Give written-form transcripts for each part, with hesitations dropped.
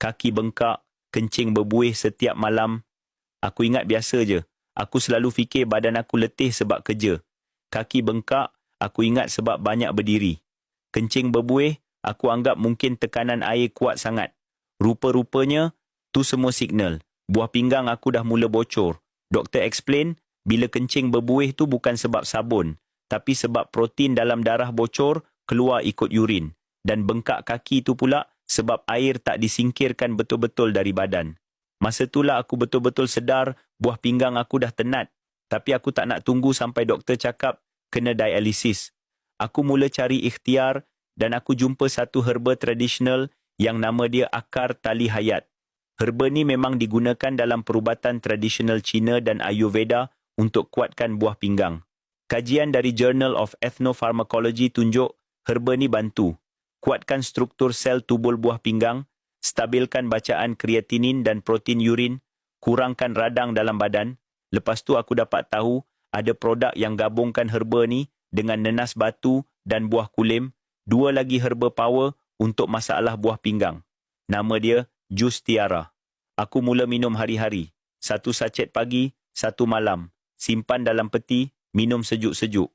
Kaki bengkak, kencing berbuih setiap malam. Aku ingat biasa je. Aku selalu fikir badan aku letih sebab kerja. Kaki bengkak, aku ingat sebab banyak berdiri. Kencing berbuih, aku anggap mungkin tekanan air kuat sangat. Rupa-rupanya, tu semua signal. Buah pinggang aku dah mula bocor. Doktor explain, bila kencing berbuih tu bukan sebab sabun, tapi sebab protein dalam darah bocor, keluar ikut urin. Dan bengkak kaki tu pula sebab air tak disingkirkan betul-betul dari badan. Masa itulah aku betul-betul sedar buah pinggang aku dah tenat. Tapi aku tak nak tunggu sampai doktor cakap kena dialisis. Aku mula cari ikhtiar dan aku jumpa satu herba tradisional yang nama dia akar tali hayat. Herba ni memang digunakan dalam perubatan tradisional Cina dan Ayurveda untuk kuatkan buah pinggang. Kajian dari Journal of Ethnopharmacology tunjuk herba ni bantu kuatkan struktur sel tubul buah pinggang, stabilkan bacaan kreatinin dan protein urin, kurangkan radang dalam badan. Lepas tu aku dapat tahu ada produk yang gabungkan herba ni dengan nenas batu dan buah kulim, dua lagi herba power untuk masalah buah pinggang. Nama dia Jus Tiara. Aku mula minum hari-hari. 1 sachet pagi, 1 malam. Simpan dalam peti, minum sejuk-sejuk.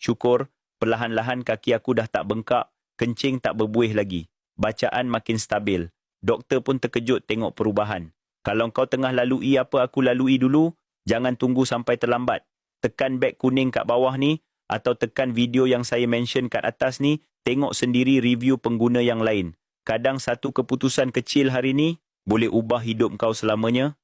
Syukur, perlahan-lahan kaki aku dah tak bengkak, kencing tak berbuih lagi. Bacaan makin stabil. Doktor pun terkejut tengok perubahan. Kalau kau tengah lalui apa aku lalui dulu, jangan tunggu sampai terlambat. Tekan beg kuning kat bawah ni, atau tekan video yang saya mention kat atas ni, tengok sendiri review pengguna yang lain. Kadang satu keputusan kecil hari ni, boleh ubah hidup kau selamanya.